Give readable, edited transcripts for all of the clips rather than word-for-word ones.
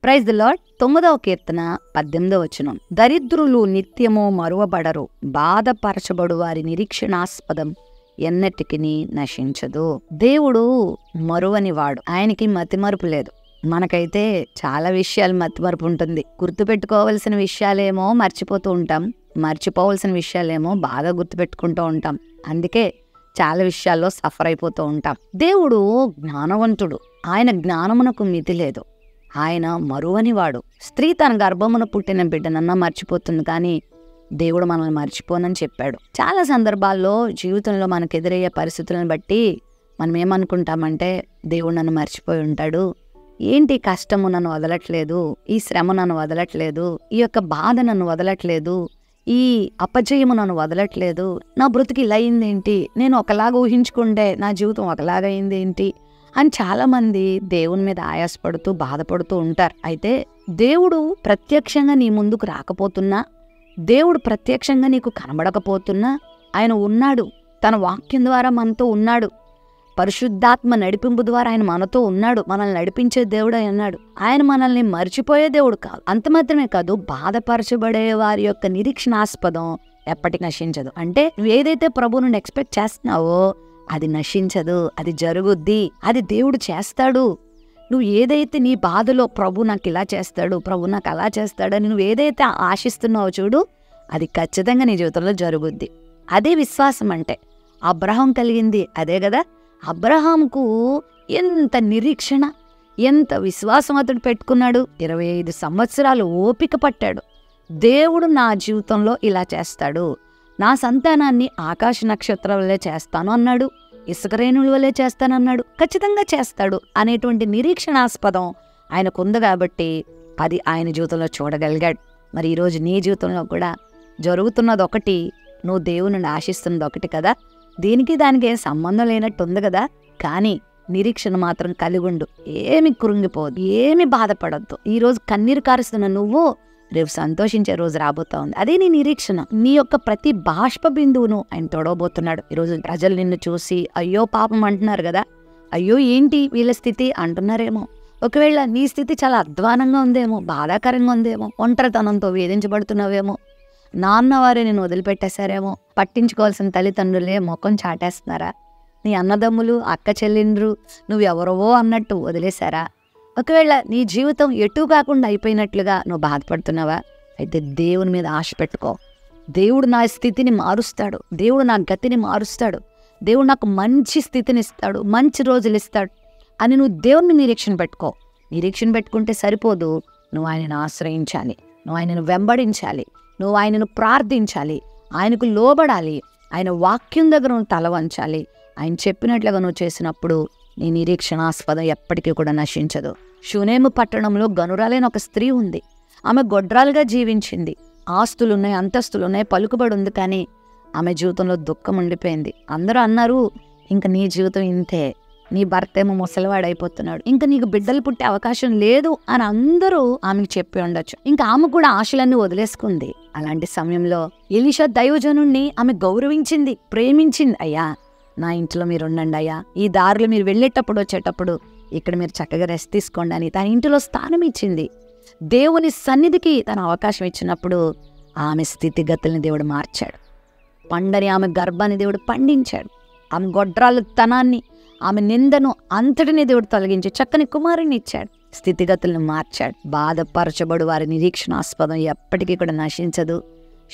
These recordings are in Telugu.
Praise the Lord. 9వ కీర్తన 18వ వచనం. దరిద్రులు నిత్యము మరువబడరు, బాధపరచబడు వారి నిరీక్షణాస్పదం ఎన్నటికి నశించదు. దేవుడు మరువనివాడు, ఆయనకి మతిమరుపు లేదు. మనకైతే చాలా విషయాలు మతిమరుపు ఉంటుంది. గుర్తుపెట్టుకోవలసిన విషయాలేమో మర్చిపోతూ ఉంటాం, మర్చిపోవలసిన విషయాలేమో బాగా గుర్తుపెట్టుకుంటూ ఉంటాం. అందుకే చాలా విషయాల్లో సఫర్ అయిపోతూ ఉంటాం. దేవుడు జ్ఞానవంతుడు, ఆయన జ్ఞానమునకు మితి లేదు. ఆయన మరువనివాడు. స్త్రీ తన గర్భమున పుట్టిన బిడ్డనన్నా మర్చిపోతుంది, కానీ దేవుడు మనల్ని మర్చిపోనని చెప్పాడు. చాలా సందర్భాల్లో జీవితంలో మనకు ఎదురయ్యే పరిస్థితులను బట్టి మనం ఏమనుకుంటామంటే, దేవుడు నన్ను మర్చిపోయి ఉంటాడు, ఏంటి కష్టము నన్ను వదలట్లేదు, ఈ శ్రమ నన్ను వదలట్లేదు, ఈ యొక్క బాధ నన్ను వదలట్లేదు, ఈ అపజయము నన్ను వదలట్లేదు, నా బ్రతుకు ఇలా అయిందేంటి, నేను ఒకలాగా ఊహించుకుంటే నా జీవితం ఒకలాగా అయిందేంటి అని చాలామంది దేవుని మీద ఆయాసపడుతూ బాధపడుతూ ఉంటారు. అయితే దేవుడు ప్రత్యక్షంగా నీ ముందుకు రాకపోతున్నా, దేవుడు ప్రత్యక్షంగా నీకు కనబడకపోతున్నా, ఆయన ఉన్నాడు. తన వాక్యం ద్వారా మనతో ఉన్నాడు. పరిశుద్ధాత్మ నడిపింపు ద్వారా ఆయన మనతో ఉన్నాడు. మనల్ని నడిపించే దేవుడు అన్నాడు. ఆయన మనల్ని మర్చిపోయే దేవుడు కాదు. అంత మాత్రమే కాదు, బాధపరచబడే వారి యొక్క నిరీక్షణాస్పదం ఎప్పటికి నశించదు. అంటే నువ్వు ఏదైతే ప్రభు నుండి ఎక్స్పెక్ట్ చేస్తున్నావో అది నశించదు, అది జరుగుద్ది, అది దేవుడు చేస్తాడు. నువ్వు ఏదైతే నీ బాధలో ప్రభు నాకు ఇలా చేస్తాడు, ప్రభు నాకు అలా చేస్తాడని నువ్వు ఏదైతే ఆశిస్తున్నావో చూడు, అది ఖచ్చితంగా నీ జీవితంలో జరుగుద్ది. అదే విశ్వాసం అంటే. అబ్రహాం కలిగింది అదే కదా. అబ్రహాంకు ఎంత నిరీక్షణ, ఎంత విశ్వాసం అతడు పెట్టుకున్నాడు. 25 సంవత్సరాలు ఓపిక పట్టాడు. దేవుడు నా జీవితంలో ఇలా చేస్తాడు, నా సంతానాన్ని ఆకాశ నక్షత్రం వల్లే చేస్తాను అన్నాడు, ఇసుక రేణుల వల్లే చేస్తానన్నాడు, ఖచ్చితంగా చేస్తాడు అనేటువంటి నిరీక్షణాస్పదం ఆయనకుంది కాబట్టి అది ఆయన జీవితంలో చూడగలిగాడు. మరి ఈరోజు నీ జీవితంలో కూడా జరుగుతున్నది ఒకటి, నువ్వు దేవుని ఆశిస్తున్నది ఒకటి కదా. దీనికి దానికి ఏం సంబంధం లేనట్టు ఉంది కదా. కానీ నిరీక్షణ మాత్రం కలిగుండు, ఏమి కృంగిపోవద్దు, ఏమి బాధపడద్దు. ఈరోజు కన్నీరు కారుస్తున్న నువ్వు రేపు సంతోషించే రోజు రాబోతా ఉంది. అదే నీ నిరీక్షణ. నీ యొక్క ప్రతి బాష్ప బిందువును ఆయన తొడవబోతున్నాడు. ఈరోజు ప్రజలు నిన్ను చూసి అయ్యో పాపం అంటున్నారు కదా, అయ్యో ఏంటి వీళ్ళ స్థితి అంటున్నారేమో. ఒకవేళ నీ స్థితి చాలా అధ్వానంగా ఉందేమో, బాధాకరంగా ఉందేమో, ఒంటరితనంతో వేధించబడుతున్నావేమో, నాన్న వారే నేను వదిలిపెట్టేశారేమో, పట్టించుకోవాల్సిన తల్లిదండ్రులే ముఖం చాటేస్తున్నారా, నీ అన్నదమ్ములు అక్క చెల్లిండ్రు నువ్వెవరవో అన్నట్టు వదిలేశారా, ఒకవేళ నీ జీవితం ఎటూ కాకుండా అయిపోయినట్లుగా నువ్వు బాధపడుతున్నావా, అయితే దేవుని మీద ఆశ పెట్టుకో. దేవుడు నా స్థితిని మారుస్తాడు, దేవుడు నా గతిని మారుస్తాడు, దేవుడు నాకు మంచి స్థితిని ఇస్తాడు, మంచి రోజులు ఇస్తాడు అని నువ్వు దేవుని నిరీక్షణ పెట్టుకో. నిరీక్షణ పెట్టుకుంటే సరిపోదు, నువ్వు ఆయనను ఆశ్రయించాలి, నువ్వు ఆయనను వెంబడించాలి, నువ్వు ఆయనను ప్రార్థించాలి, ఆయనకు లోబడాలి, ఆయన వాక్యం దగ్గర నువ్వు తల వంచాలి. ఆయన చెప్పినట్లుగా నువ్వు చేసినప్పుడు నీ నిరీక్షణాస్పదం ఎప్పటికీ కూడా నశించదు. షూనేము పట్టణంలో గనురాలైన ఒక స్త్రీ ఉంది. ఆమె గొడ్రాలుగా జీవించింది. ఆస్తులున్నాయి, అంతస్తులున్నాయి, పలుకుబడి ఉంది, కానీ ఆమె జీవితంలో దుఃఖం ఉండిపోయింది. అందరూ అన్నారు, ఇంక నీ జీవితం ఇంతే, నీ భర్త ఏమో ముసలివాడైపోతున్నాడు, ఇంకా నీకు బిడ్డలు పుట్టే అవకాశం లేదు అని అందరూ ఆమెకు చెప్పి ఉండొచ్చు. ఇంకా ఆమె కూడా ఆశలన్నీ వదిలేసుకుంది. అలాంటి సమయంలో ఎలీషా దైవజనుణ్ణి ఆమె గౌరవించింది, ప్రేమించింది. అయ్యా నా ఇంట్లో మీరు ఉండండి అయ్యా, ఈ దారిలో మీరు వెళ్ళేటప్పుడు వచ్చేటప్పుడు ఇక్కడ మీరు చక్కగా రెస్ట్ తీసుకోండి అని తన ఇంటిలో స్థానం ఇచ్చింది. దేవుని సన్నిధికి తన అవకాశం ఇచ్చినప్పుడు ఆమె స్థితిగతుల్ని దేవుడు మార్చాడు. పండని ఆమె గర్భాన్ని దేవుడు పండించాడు. ఆమె గొడ్రాలు తనాన్ని, ఆమె నిందను అంతటినీ దేవుడు తొలగించి చక్కని కుమారుని ఇచ్చాడు. స్థితిగతులను మార్చాడు. బాధపరచబడు వారి నిరీక్షణాస్పదం ఎప్పటికీ కూడా నశించదు.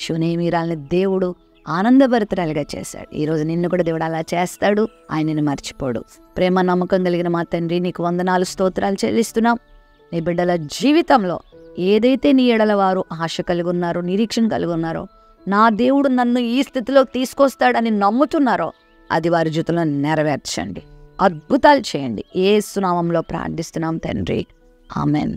షూనేమీరాల్ని దేవుడు ఆనందభరితురాలుగా చేశాడు. ఈరోజు నిన్ను కూడా దేవుడు అలా చేస్తాడు. ఆయనను మర్చిపోడు. ప్రేమ నమ్మకం కలిగిన మా తండ్రి, నీకు వందనాలు స్తోత్రాలు చెల్లిస్తున్నాం. నీ బిడ్డల జీవితంలో ఏదైతే నీ ఎడల వారు ఆశ కలిగి ఉన్నారో, నిరీక్షణ కలిగి ఉన్నారో, నా దేవుడు నన్ను ఈ స్థితిలోకి తీసుకొస్తాడని నమ్ముతున్నారో అది వారి జీవితంలో నెరవేర్చండి, అద్భుతాలు చేయండి. యేసు నామములో ప్రార్థిస్తున్నాం తండ్రి, ఆమెన్.